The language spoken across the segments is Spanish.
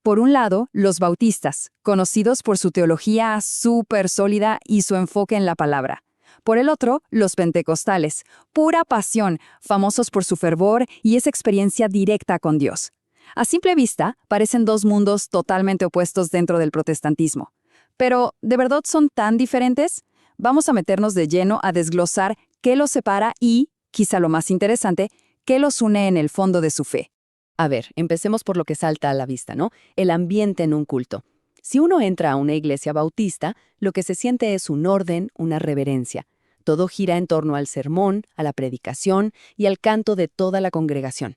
Por un lado, los bautistas, conocidos por su teología súper sólida y su enfoque en la palabra. Por el otro, los pentecostales, pura pasión, famosos por su fervor y esa experiencia directa con Dios. A simple vista, parecen dos mundos totalmente opuestos dentro del protestantismo. Pero, ¿de verdad son tan diferentes? Vamos a meternos de lleno a desglosar qué los separa y, quizá lo más interesante, qué los une en el fondo de su fe. A ver, empecemos por lo que salta a la vista, ¿no? El ambiente en un culto. Si uno entra a una iglesia bautista, lo que se siente es un orden, una reverencia. Todo gira en torno al sermón, a la predicación y al canto de toda la congregación.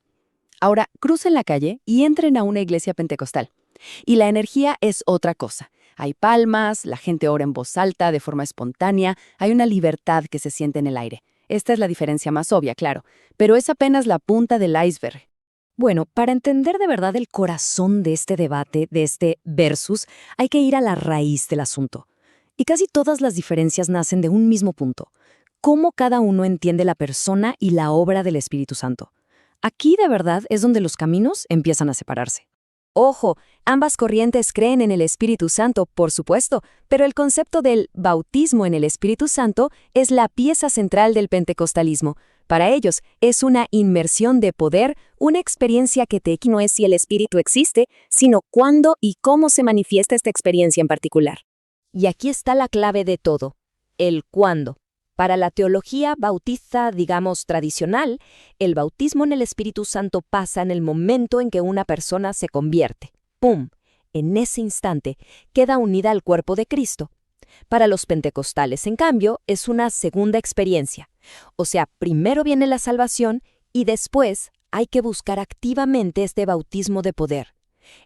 Ahora, crucen la calle y entren a una iglesia pentecostal. Y la energía es otra cosa. Hay palmas, la gente ora en voz alta, de forma espontánea, hay una libertad que se siente en el aire. Esta es la diferencia más obvia, claro, pero es apenas la punta del iceberg. Bueno, para entender de verdad el corazón de este debate, de este versus, hay que ir a la raíz del asunto. Y casi todas las diferencias nacen de un mismo punto: cómo cada uno entiende la persona y la obra del Espíritu Santo. Aquí de verdad es donde los caminos empiezan a separarse. Ojo, ambas corrientes creen en el Espíritu Santo, por supuesto, pero el concepto del bautismo en el Espíritu Santo es la pieza central del pentecostalismo. Para ellos, es una inmersión de poder, una experiencia que no es si el Espíritu existe, sino cuándo y cómo se manifiesta esta experiencia en particular. Y aquí está la clave de todo: el cuándo. Para la teología bautista, digamos, tradicional, el bautismo en el Espíritu Santo pasa en el momento en que una persona se convierte. ¡Pum! En ese instante queda unida al cuerpo de Cristo. Para los pentecostales, en cambio, es una segunda experiencia. O sea, primero viene la salvación y después hay que buscar activamente este bautismo de poder.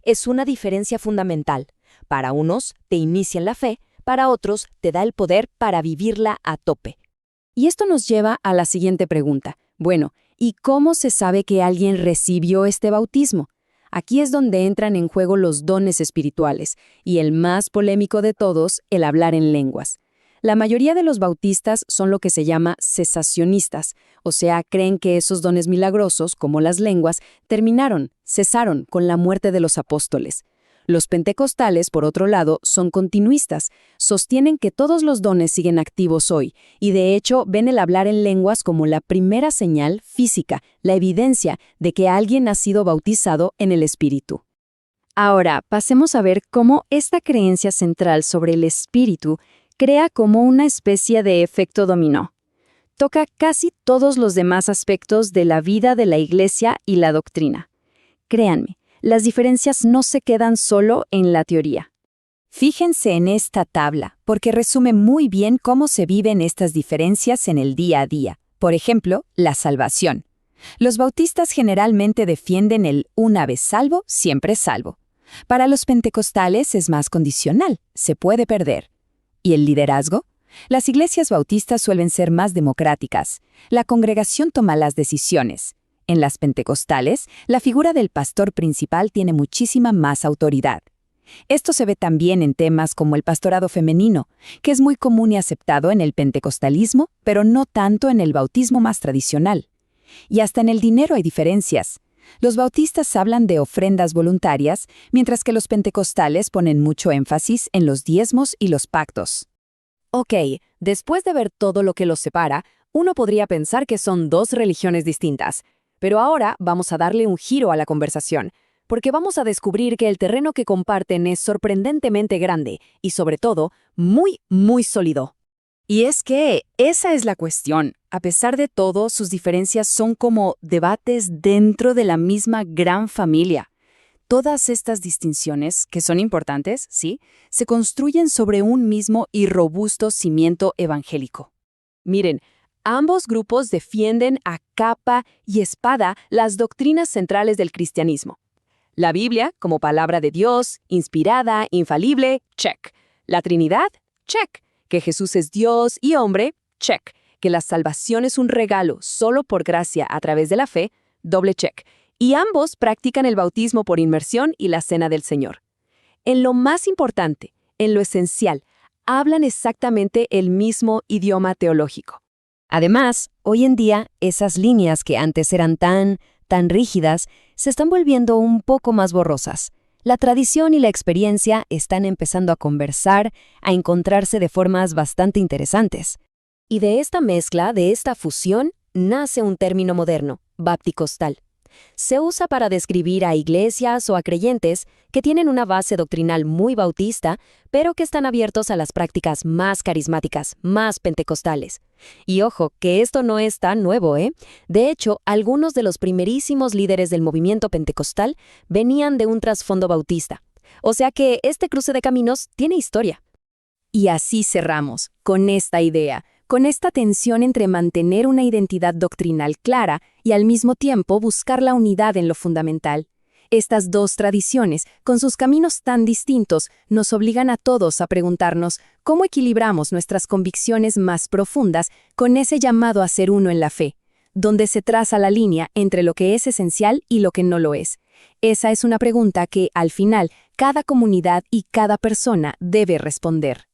Es una diferencia fundamental. Para unos te inicia en la fe, para otros te da el poder para vivirla a tope. Y esto nos lleva a la siguiente pregunta. Bueno, ¿y cómo se sabe que alguien recibió este bautismo? Aquí es donde entran en juego los dones espirituales, y el más polémico de todos, el hablar en lenguas. La mayoría de los bautistas son lo que se llama cesacionistas, o sea, creen que esos dones milagrosos, como las lenguas, cesaron con la muerte de los apóstoles. Los pentecostales, por otro lado, son continuistas, sostienen que todos los dones siguen activos hoy, y de hecho ven el hablar en lenguas como la primera señal física, la evidencia de que alguien ha sido bautizado en el Espíritu. Ahora, pasemos a ver cómo esta creencia central sobre el Espíritu crea como una especie de efecto dominó. Toca casi todos los demás aspectos de la vida de la Iglesia y la doctrina. Créanme, las diferencias no se quedan solo en la teoría. Fíjense en esta tabla, porque resume muy bien cómo se viven estas diferencias en el día a día. Por ejemplo, la salvación. Los bautistas generalmente defienden el una vez salvo, siempre salvo. Para los pentecostales es más condicional, se puede perder. ¿Y el liderazgo? Las iglesias bautistas suelen ser más democráticas. La congregación toma las decisiones. En las pentecostales, la figura del pastor principal tiene muchísima más autoridad. Esto se ve también en temas como el pastorado femenino, que es muy común y aceptado en el pentecostalismo, pero no tanto en el bautismo más tradicional. Y hasta en el dinero hay diferencias. Los bautistas hablan de ofrendas voluntarias, mientras que los pentecostales ponen mucho énfasis en los diezmos y los pactos. Ok, después de ver todo lo que los separa, uno podría pensar que son dos religiones distintas. Pero ahora vamos a darle un giro a la conversación, porque vamos a descubrir que el terreno que comparten es sorprendentemente grande y, sobre todo, muy, muy sólido. Y es que esa es la cuestión. A pesar de todo, sus diferencias son como debates dentro de la misma gran familia. Todas estas distinciones, que son importantes, ¿sí?, se construyen sobre un mismo y robusto cimiento evangélico. Miren, ambos grupos defienden a capa y espada las doctrinas centrales del cristianismo. La Biblia, como palabra de Dios, inspirada, infalible, check. La Trinidad, check. Que Jesús es Dios y hombre, check. Que la salvación es un regalo solo por gracia a través de la fe, doble check. Y ambos practican el bautismo por inmersión y la cena del Señor. En lo más importante, en lo esencial, hablan exactamente el mismo idioma teológico. Además, hoy en día, esas líneas que antes eran tan rígidas, se están volviendo un poco más borrosas. La tradición y la experiencia están empezando a conversar, a encontrarse de formas bastante interesantes. Y de esta mezcla, de esta fusión, nace un término moderno, bapticostal. Se usa para describir a iglesias o a creyentes que tienen una base doctrinal muy bautista, pero que están abiertos a las prácticas más carismáticas, más pentecostales. Y ojo, que esto no es tan nuevo, ¿eh? De hecho, algunos de los primerísimos líderes del movimiento pentecostal venían de un trasfondo bautista. O sea que este cruce de caminos tiene historia. Y así cerramos, con esta idea, con esta tensión entre mantener una identidad doctrinal clara y al mismo tiempo buscar la unidad en lo fundamental. Estas dos tradiciones, con sus caminos tan distintos, nos obligan a todos a preguntarnos cómo equilibramos nuestras convicciones más profundas con ese llamado a ser uno en la fe, donde se traza la línea entre lo que es esencial y lo que no lo es. Esa es una pregunta que, al final, cada comunidad y cada persona debe responder.